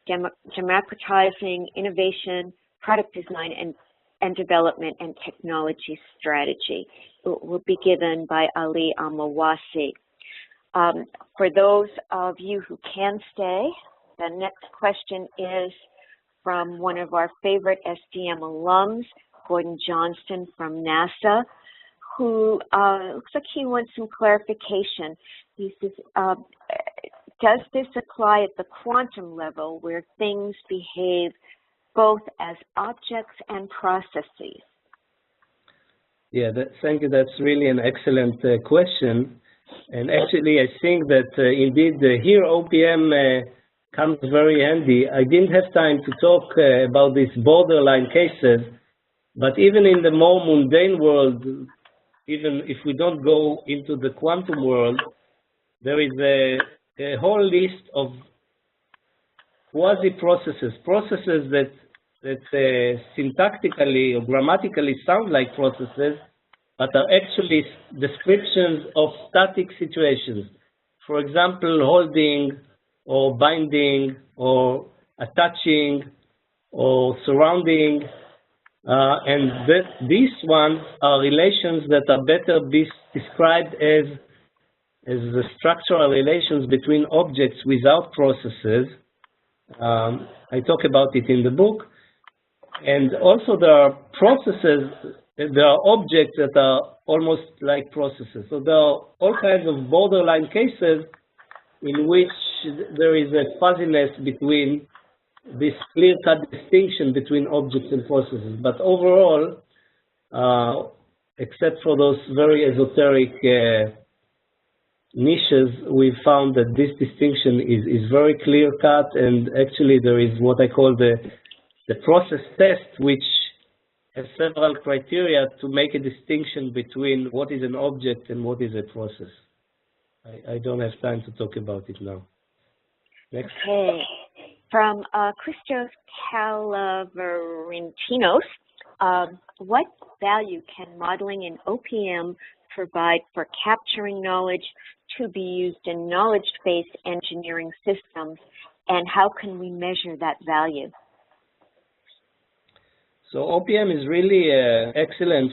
Democratizing Innovation, Product Design, and Development and Technology Strategy. It will be given by Ali Amawasi. For those of you who can stay, the next question is from one of our favorite SDM alums, Gordon Johnston from NASA, who looks like he wants some clarification. He says, does this apply at the quantum level where things behave both as objects and processes? Yeah, thank you. That's really an excellent question. And actually, I think that indeed here OPM comes very handy. I didn't have time to talk about these borderline cases, but even in the more mundane world, even if we don't go into the quantum world, there is a whole list of quasi-processes, processes that syntactically or grammatically sound like processes, but are actually descriptions of static situations. For example, holding or binding or attaching or surrounding. And these ones are relations that are better described as the structural relations between objects without processes. I talk about it in the book. And also there are processes, there are objects that are almost like processes. So there are all kinds of borderline cases in which there is a fuzziness between this clear-cut distinction between objects and processes. But overall, except for those very esoteric niches, we've found that this distinction is very clear-cut, and actually there is what I call the process test, which has several criteria to make a distinction between what is an object and what is a process. I don't have time to talk about it now. Next. Okay. From Christos Calaverintinos, what value can modeling in OPM provide for capturing knowledge to be used in knowledge-based engineering systems, and how can we measure that value? So OPM is really excellent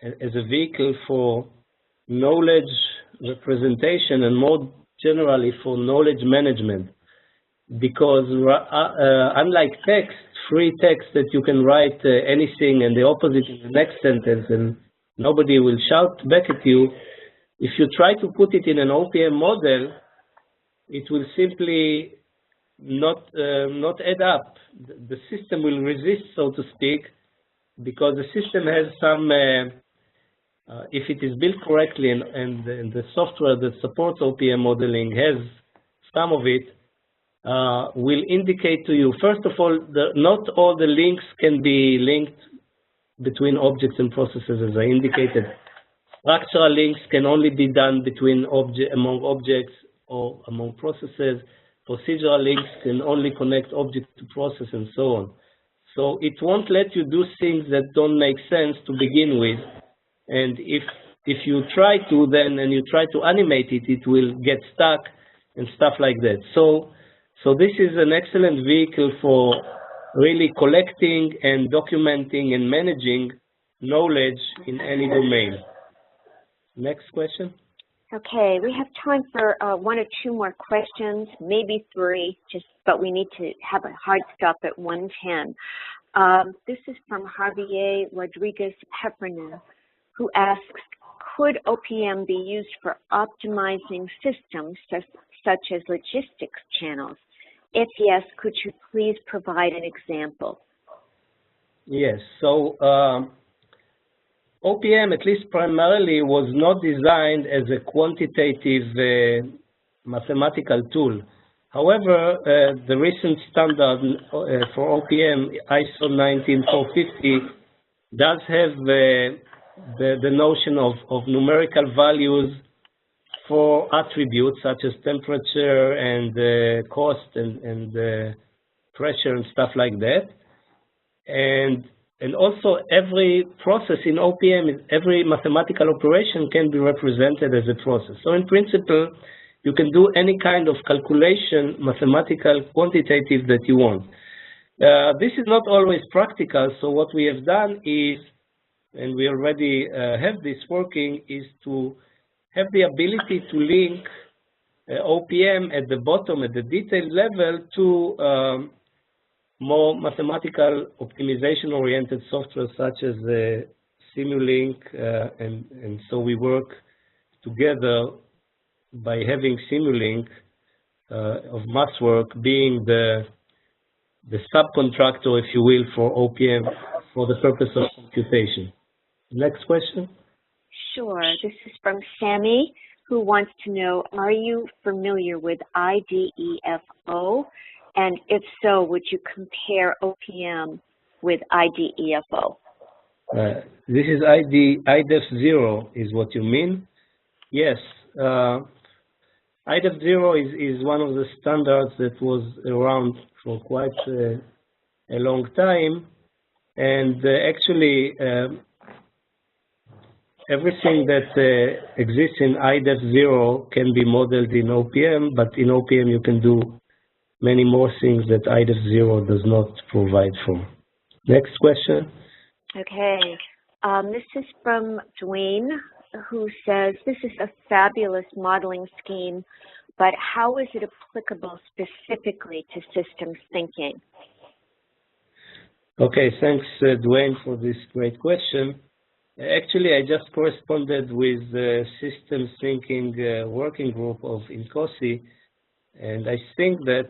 as a vehicle for knowledge representation and more generally for knowledge management, because unlike text, free text that you can write anything and the opposite in the next sentence and nobody will shout back at you, if you try to put it in an OPM model, it will simply not add up. The system will resist, so to speak, because the system has some, if it is built correctly and the software that supports OPM modeling has some of it, will indicate to you, first of all, not all the links can be linked between objects and processes, as I indicated. Structural links can only be done between among objects or among processes. Procedural links can only connect object to process and so on. So it won't let you do things that don't make sense to begin with. And if you try to then and you try to animate it, it will get stuck and stuff like that. So this is an excellent vehicle for really collecting and documenting and managing knowledge in any domain. Next question. Okay, we have time for one or two more questions, maybe three, but we need to have a hard stop at 1:10. This is from Javier Rodriguez Heffernan, who asks, could OPM be used for optimizing systems such as logistics channels? If yes, could you please provide an example? Yes, so OPM, at least primarily, was not designed as a quantitative mathematical tool. However, the recent standard for OPM, ISO 19450, does have the notion of numerical values for attributes such as temperature and cost and pressure and stuff like that. And also every process in OPM, every mathematical operation can be represented as a process. So in principle, you can do any kind of calculation, mathematical, quantitative that you want. This is not always practical, so what we have done is, and we already have this working, is to have the ability to link OPM at the bottom, at the detailed level, to more mathematical optimization-oriented software such as Simulink, and so we work together by having Simulink of mass work being the subcontractor, if you will, for OPM for the purpose of computation. Next question. Sure. This is from Sammy, who wants to know, are you familiar with IDEFO? And if so, would you compare OPM with IDEFO? This is IDEF0 is what you mean. Yes. IDEF0 is one of the standards that was around for quite a long time. And actually, everything that exists in IDEF0 can be modeled in OPM, but in OPM you can do many more things that IDEF0 does not provide for. Next question. Okay. This is from Dwayne, who says, this is a fabulous modeling scheme, but how is it applicable specifically to systems thinking? Okay, thanks, Dwayne, for this great question. Actually, I just corresponded with the systems thinking working group of INCOSI, and I think that,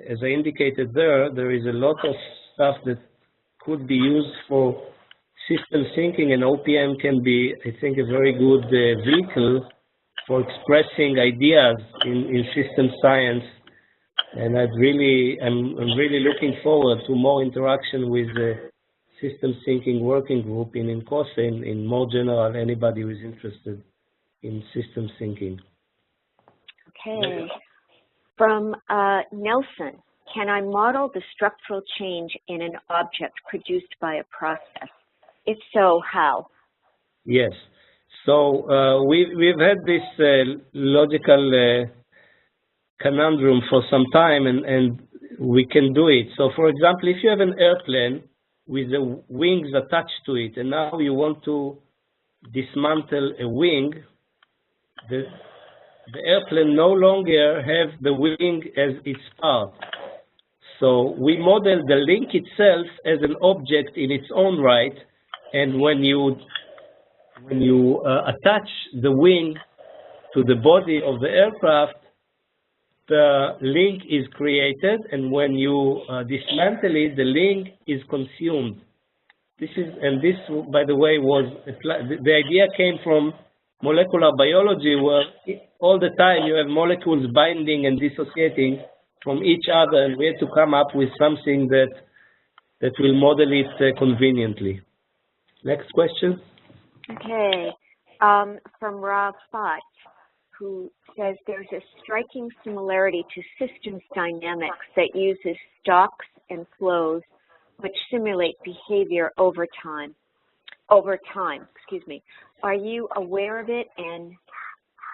as I indicated there is a lot of stuff that could be used for system thinking, and OPM can be, I think, a very good vehicle for expressing ideas in system science. And I'm really looking forward to more interaction with the system thinking working group in INCOSI, in more general, anybody who is interested in system thinking. Okay. From Nelson, can I model the structural change in an object produced by a process? If so, how? Yes. So we've had this logical conundrum for some time, and we can do it. So, for example, if you have an airplane with the wings attached to it, and now you want to dismantle a wing, the airplane no longer has the wing as its part. So we model the link itself as an object in its own right, and when you attach the wing to the body of the aircraft, the link is created, and when you dismantle it, the link is consumed. This, by the way, was the idea came from molecular biology, where all the time you have molecules binding and dissociating from each other, and we had to come up with something that will model it conveniently. Next question. Okay. From Rob Fott, who says there's a striking similarity to systems dynamics that uses stocks and flows which simulate behavior over time. Are you aware of it, and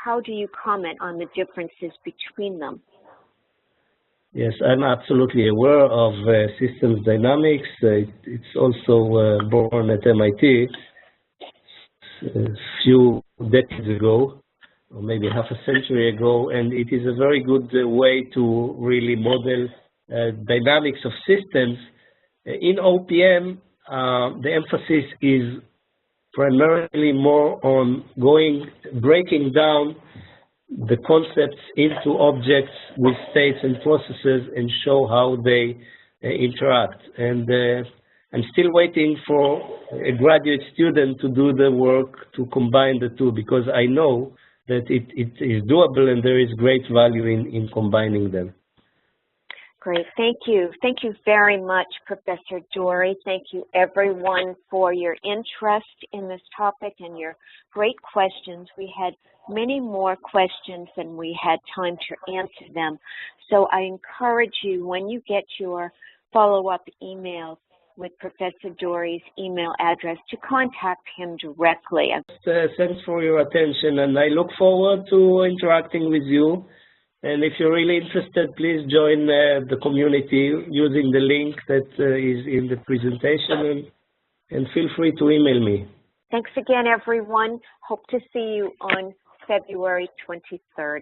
how do you comment on the differences between them? Yes, I'm absolutely aware of systems dynamics. It's also born at MIT a few decades ago, or maybe half a century ago, and it is a very good way to really model dynamics of systems. In OPM, the emphasis is primarily more on breaking down the concepts into objects with states and processes and show how they interact. And I'm still waiting for a graduate student to do the work to combine the two, because I know that it is doable and there is great value in combining them. Great, thank you. Thank you very much, Professor Dori. Thank you, everyone, for your interest in this topic and your great questions. We had many more questions than we had time to answer them. So I encourage you, when you get your follow-up email with Professor Dori's email address, to contact him directly. Thanks for your attention, and I look forward to interacting with you. And if you're really interested, please join the community using the link that is in the presentation, and feel free to email me. Thanks again, everyone. Hope to see you on February 23rd.